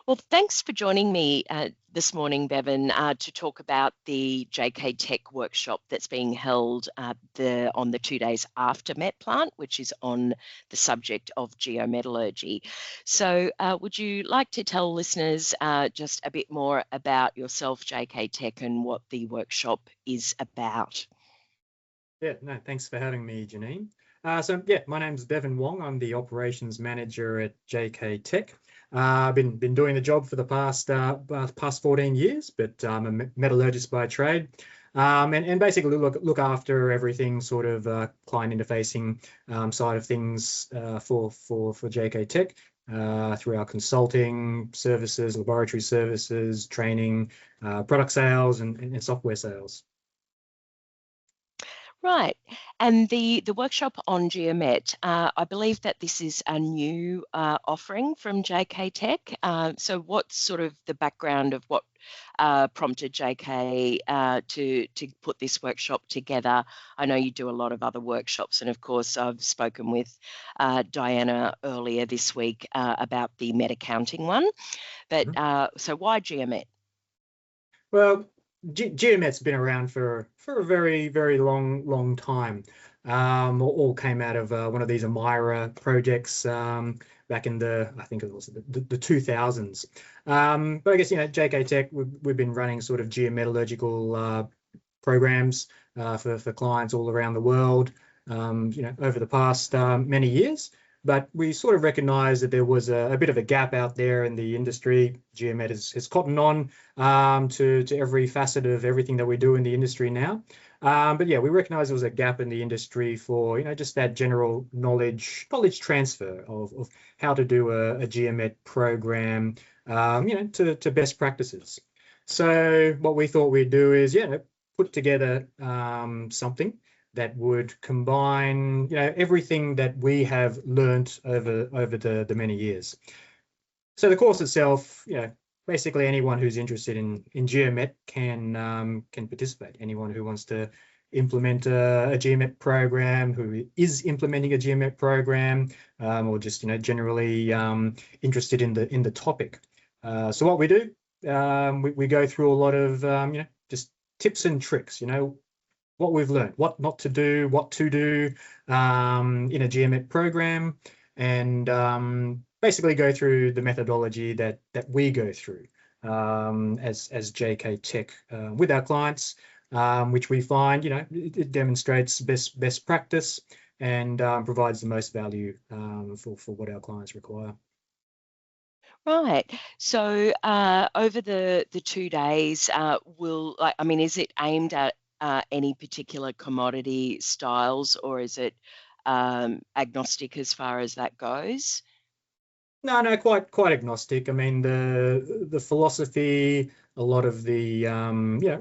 Well, thanks for joining me this morning, Bevin, to talk about the JKTech workshop that's being held on the 2 days after MetPlant, which is on the subject of geometallurgy. So would you like to tell listeners just a bit more about yourself, JKTech, and what the workshop is about? Yeah, no, thanks for having me, Janine. My name's Bevin Wong. I'm the operations manager at JKTech. I've been doing the job for the past 14 years, but I'm a metallurgist by trade, and basically look after everything sort of client interfacing side of things for JKTech through our consulting services, laboratory services, training, product sales, and software sales. Right, and the workshop on Geomet, I believe that this is a new offering from JKTech. So what's sort of the background of what prompted JK to put this workshop together? I know you do a lot of other workshops, and of course I've spoken with Diana earlier this week about the Met accounting one. But so why Geomet? Well, Geomet's been around for a very, very long time. All came out of one of these Amira projects back in I think it was the 2000s. But I guess, JKTech, we've been running sort of geometallurgical programs for clients all around the world, over the past many years. But we sort of recognized that there was a bit of a gap out there in the industry. Geomet has cottoned on to every facet of everything that we do in the industry now. But yeah, we recognized there was a gap in the industry for, just that general knowledge transfer of how to do a Geomet program, to best practices. So what we thought we'd do is, put together something that would combine, everything that we have learnt over the many years. So the course itself, basically anyone who's interested in Geomet can participate. Anyone who wants to implement a Geomet program, who is implementing a Geomet program, or just generally interested in the topic. So what we do, we go through a lot of just tips and tricks. What we've learned, what not to do, what to do in a Geomet program, and basically go through the methodology that we go through as JKTech with our clients, which we find, it demonstrates best practice and provides the most value for what our clients require. Right. So over the 2 days, is it aimed at any particular commodity styles, or is it agnostic as far as that goes? No, quite agnostic. I mean, the philosophy, a lot of the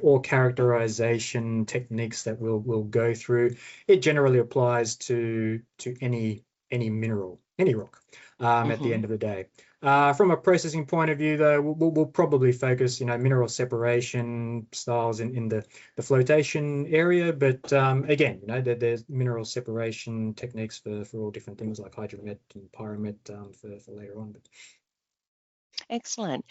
ore characterization techniques that we'll go through, it generally applies to any mineral, any rock, at the end of the day. From a processing point of view, though, we'll probably focus, mineral separation styles in the flotation area. But again, there's mineral separation techniques for all different things like hydromet and pyromet for later on. But Excellent.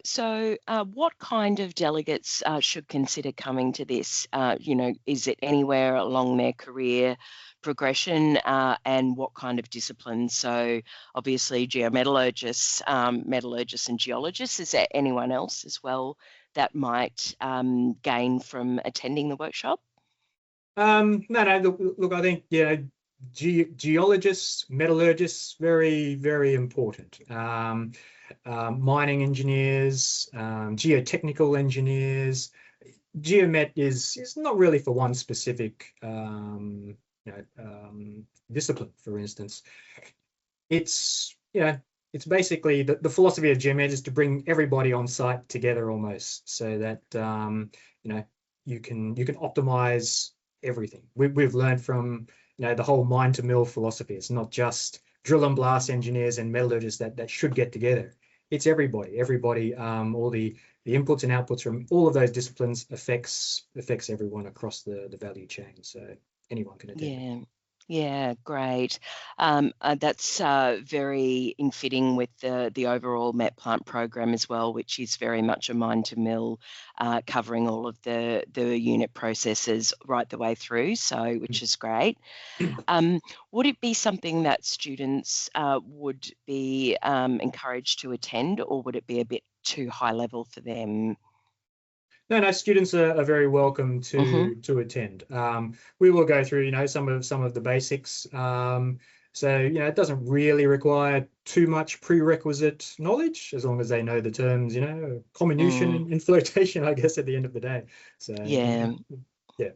So what kind of delegates should consider coming to this? Is it anywhere along their career progression, and what kind of disciplines? So obviously geometallurgists, metallurgists and geologists. Is there anyone else as well that might gain from attending the workshop? No, look, I think, geologists, metallurgists, very, very important. Mining engineers, geotechnical engineers. Geomet is not really for one specific discipline, for instance. It's basically the philosophy of Geomet is to bring everybody on site together almost, so that you can optimize everything. We've learned from the whole mine to mill philosophy. It's not just drill and blast engineers and metallurgists that should get together. It's everybody, all the inputs and outputs from all of those disciplines affects everyone across the value chain. So anyone can attend. Yeah. Yeah, great. That's very in fitting with the overall MetPlant program as well, which is very much a mine to mill, covering all of the unit processes right the way through. So, which is great. Um, would it be something that students would be encouraged to attend, or would it be a bit too high level for them? No, students are very welcome Hmm. to attend. We will go through, some of the basics. So, it doesn't really require too much prerequisite knowledge as long as they know the terms, comminution Mm, and flotation, I guess, at the end of the day. So, yeah. yeah.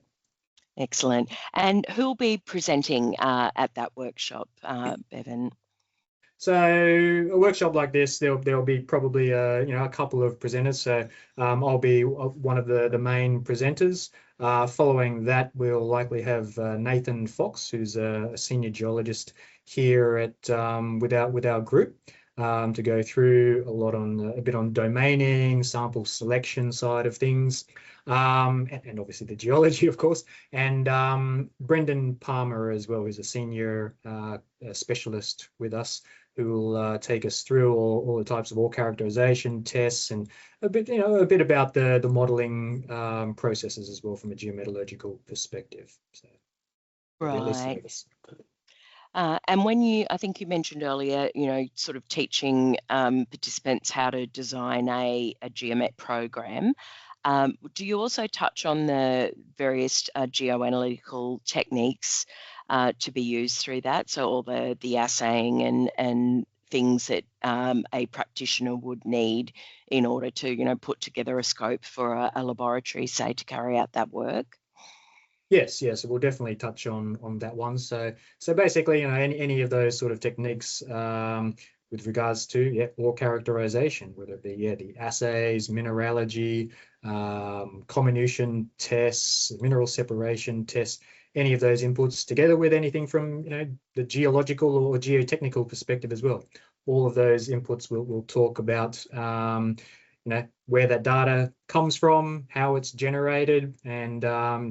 Excellent. And who'll be presenting at that workshop, Bevin? So a workshop like this, there'll be probably a couple of presenters. So I'll be one of the main presenters. Following that, we'll likely have Nathan Fox, who's a senior geologist here at with our group, to go through a bit on domaining, sample selection side of things, and obviously the geology, of course. And Brendan Palmer as well, who's a senior specialist with us, who will take us through all the types of ore characterization tests and a bit about the modeling processes as well from a geometallurgical perspective. So there'll be at least three Right. of us. And I think you mentioned earlier, sort of teaching participants how to design a GeoMet program. Do you also touch on the various geoanalytical techniques to be used through that? So all the assaying and things that a practitioner would need in order to, put together a scope for a laboratory, say, to carry out that work? Yes, we'll definitely touch on that one. So basically, any of those sort of techniques with regards to ore characterization, whether it be the assays, mineralogy, comminution tests, mineral separation tests, any of those inputs, together with anything from the geological or geotechnical perspective as well. All of those inputs we'll talk about. Where that data comes from, how it's generated, and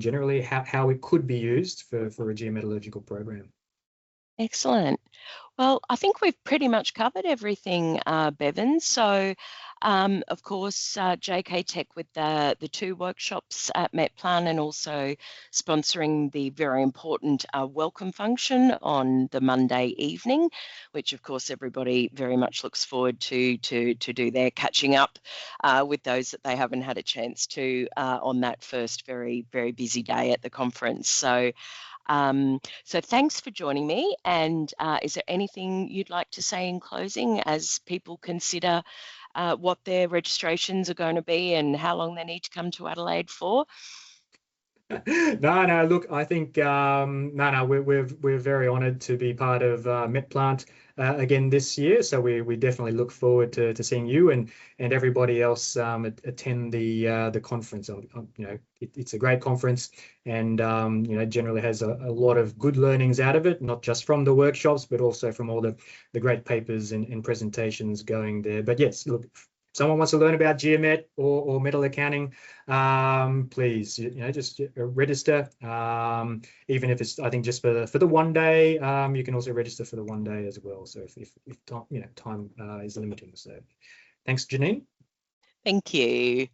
generally how it could be used for a geometallurgical program. Excellent. Well, I think we've pretty much covered everything, Bevan. So, of course, JKTech with the two workshops at MetPlan and also sponsoring the very important welcome function on the Monday evening, which of course everybody very much looks forward to do their catching up with those that they haven't had a chance to on that first very, very busy day at the conference. So thanks for joining me. And is there anything you'd like to say in closing as people consider what their registrations are going to be and how long they need to come to Adelaide for? No, look, I think no, we're very honoured to be part of MetPlant again this year. So we definitely look forward to seeing you and everybody else attend the conference. It's a great conference, and generally has a lot of good learnings out of it, not just from the workshops, but also from all the great papers and presentations going there. But yes, look, someone wants to learn about geomet or metal accounting, please, just register. Even if it's, I think, just for the one day, you can also register for the one day as well. So if time, time is limiting. So thanks, Janine. Thank you.